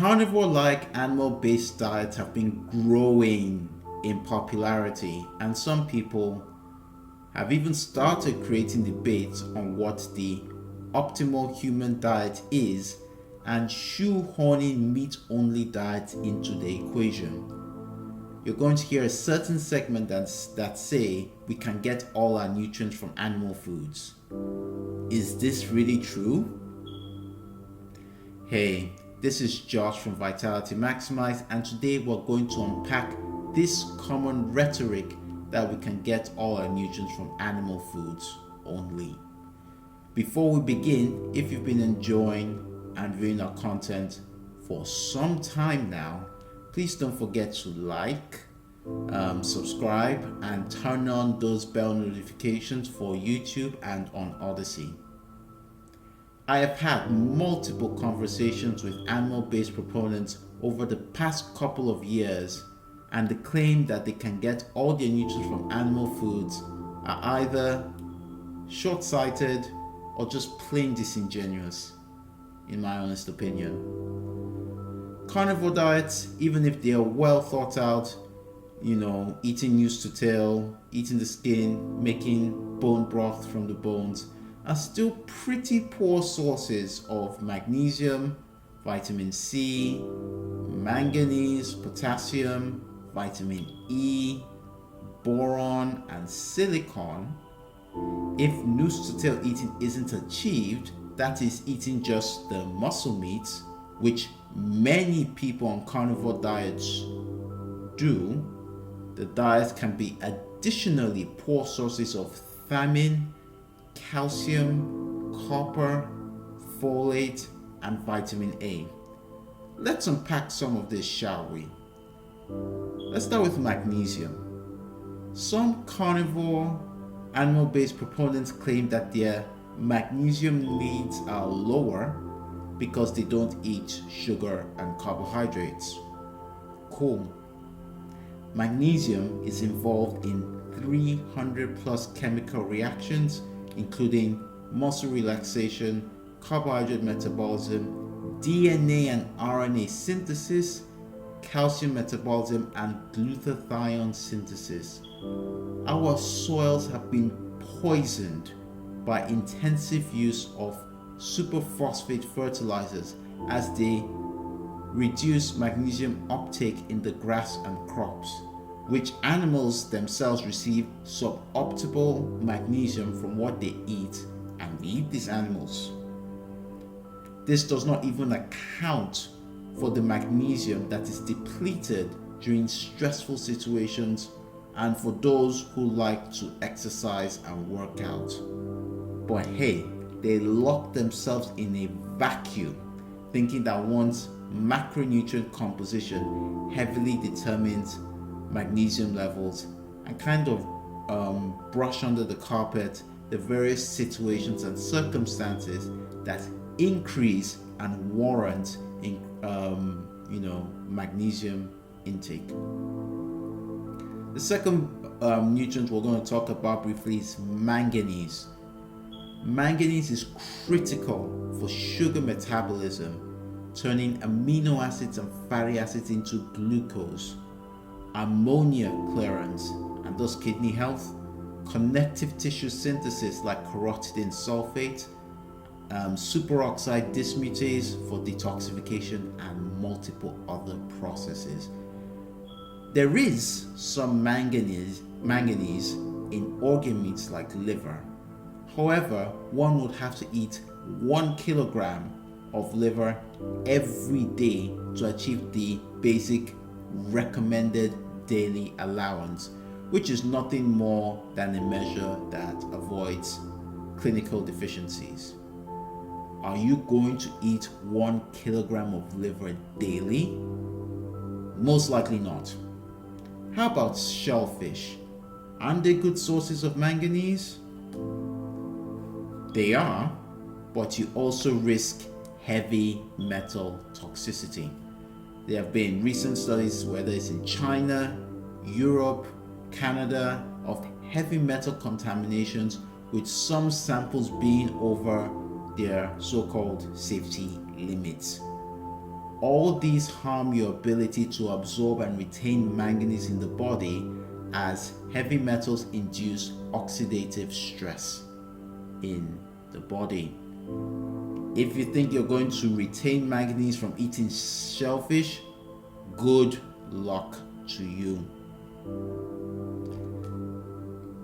Carnivore-like animal-based diets have been growing in popularity, and some people have even started creating debates on what the optimal human diet is and shoehorning meat-only diets into the equation. You're going to hear a certain segment that say we can get all our nutrients from animal foods. Is this really true? Hey, this is Josh from Vitality Maximize, and today we're going to unpack this common rhetoric that we can get all our nutrients from animal foods only. Before we begin, if you've been enjoying and viewing our content for some time now, please don't forget to like, subscribe, and turn on those bell notifications for YouTube and on Odyssey. I have had multiple conversations with animal-based proponents over the past couple of years, and the claim that they can get all their nutrients from animal foods are either short-sighted or just plain disingenuous, in my honest opinion. Carnivore diets, even if they are well thought out, eating news to tail, eating the skin, making bone broth from the bones, are still pretty poor sources of magnesium, vitamin C, manganese, potassium, vitamin E, boron, and silicon. If nose to tail eating isn't achieved, that is eating just the muscle meats, which many people on carnivore diets do, the diet can be additionally poor sources of thiamine, calcium, copper, folate, and vitamin A. Let's unpack some of this, shall we? Let's start with magnesium. Some carnivore animal-based proponents claim that their magnesium needs are lower because they don't eat sugar and carbohydrates. Cool. Magnesium is involved in 300 plus chemical reactions, including muscle relaxation, carbohydrate metabolism, DNA and RNA synthesis, calcium metabolism, and glutathione synthesis. Our soils have been poisoned by intensive use of superphosphate fertilizers as they reduce magnesium uptake in the grass and crops, which animals themselves receive suboptimal magnesium from what they eat, and we eat these animals. This does not even account for the magnesium that is depleted during stressful situations and for those who like to exercise and work out. But hey, they lock themselves in a vacuum, thinking that one's macronutrient composition heavily determines magnesium levels, and kind of brush under the carpet the various situations and circumstances that increase and warrant in magnesium intake. The second nutrient we're going to talk about briefly is manganese. Manganese is critical for sugar metabolism, turning amino acids and fatty acids into glucose, ammonia clearance and thus kidney health, connective tissue synthesis like carotidine sulfate, superoxide dismutase for detoxification, and multiple other processes. There is some manganese in organ meats like liver. However, one would have to eat 1 kilogram of liver every day to achieve the basic recommended daily allowance, which is nothing more than a measure that avoids clinical deficiencies. Are you going to eat 1 kilogram of liver daily? Most likely not. How about shellfish? Aren't they good sources of manganese? They are, but you also risk heavy metal toxicity. There have been recent studies, whether it's in China, Europe, Canada, of heavy metal contaminations, with some samples being over their so-called safety limits. All these harm your ability to absorb and retain manganese in the body, as heavy metals induce oxidative stress in the body. If you think you're going to retain manganese from eating shellfish, good luck to you.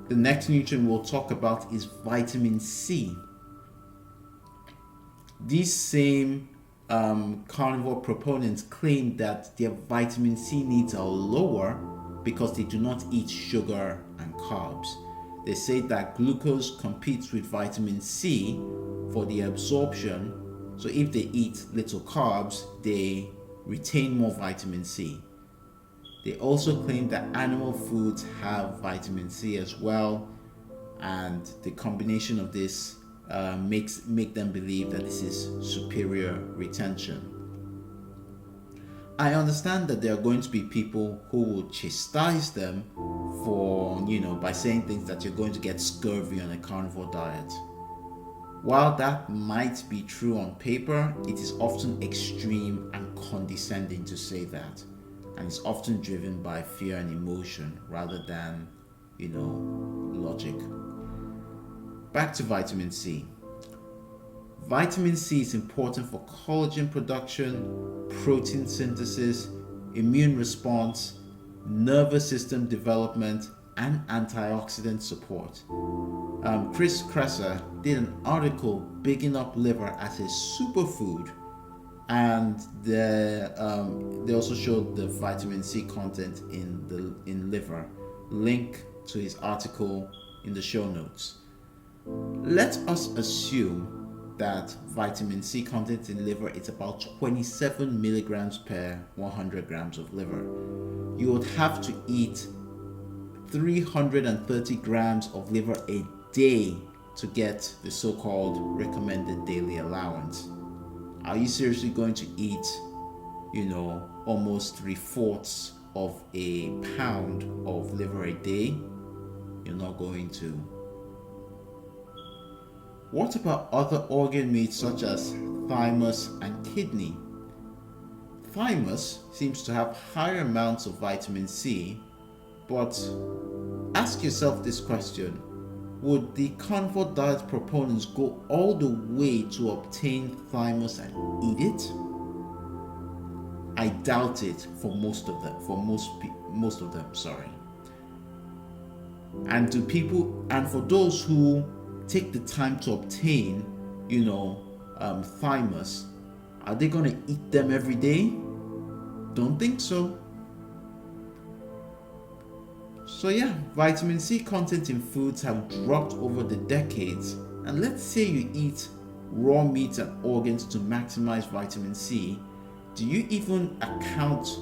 The next nutrient we'll talk about is vitamin C. These same carnivore proponents claim that their vitamin C needs are lower because they do not eat sugar and carbs. They say that glucose competes with vitamin C for the absorption, so if they eat little carbs, they retain more vitamin C. They also claim that animal foods have vitamin C as well, and the combination of this make them believe that this is superior retention. I understand that there are going to be people who will chastise them for, by saying things that you're going to get scurvy on a carnivore diet. While that might be true on paper, it is often extreme and condescending to say that, and it's often driven by fear and emotion rather than, logic. Back to vitamin C. Vitamin C is important for collagen production, protein synthesis, immune response, nervous system development, and antioxidant support. Chris Kresser did an article bigging up liver as a superfood, and they also showed the vitamin C content in liver. Link to his article in the show notes. Let us assume that vitamin C content in liver is about 27 milligrams per 100 grams of liver. You would have to eat 330 grams of liver a day to get the so-called recommended daily allowance. Are you seriously going to eat, almost 3/4 of a pound of liver a day? You're not going to. What about other organ meats such as thymus and kidney? Thymus seems to have higher amounts of vitamin C, but ask yourself this question: would the carnivore diet proponents go all the way to obtain thymus and eat it? I doubt it for most of them. And for those who take the time to obtain, thymus, are they going to eat them every day? Don't think so. So yeah, vitamin C content in foods have dropped over the decades, and let's say you eat raw meats and organs to maximize vitamin C. Do you even account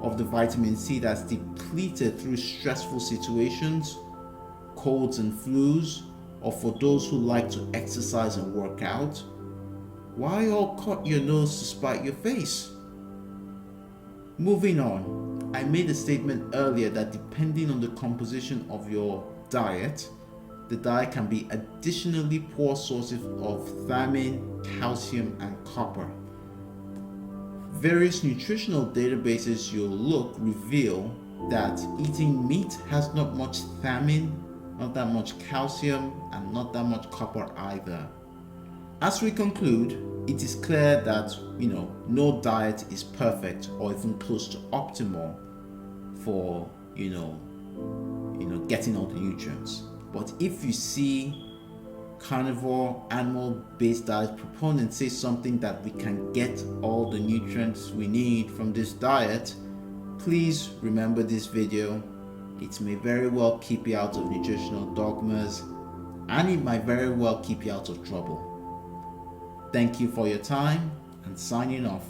of the vitamin C that's depleted through stressful situations, colds and flus, or for those who like to exercise and work out? Why all cut your nose to spite your face? Moving on, I made a statement earlier that depending on the composition of your diet, the diet can be additionally poor sources of thiamine, calcium, and copper. Various nutritional databases you'll look reveal that eating meat has not much thiamine, not that much calcium, and not that much copper either. As we conclude, it is clear that no diet is perfect or even close to optimal for getting all the nutrients. But if you see carnivore animal-based diet proponents say something that we can get all the nutrients we need from this diet, please remember this video. It may very well keep you out of nutritional dogmas, and it might very well keep you out of trouble. Thank you for your time, and signing off.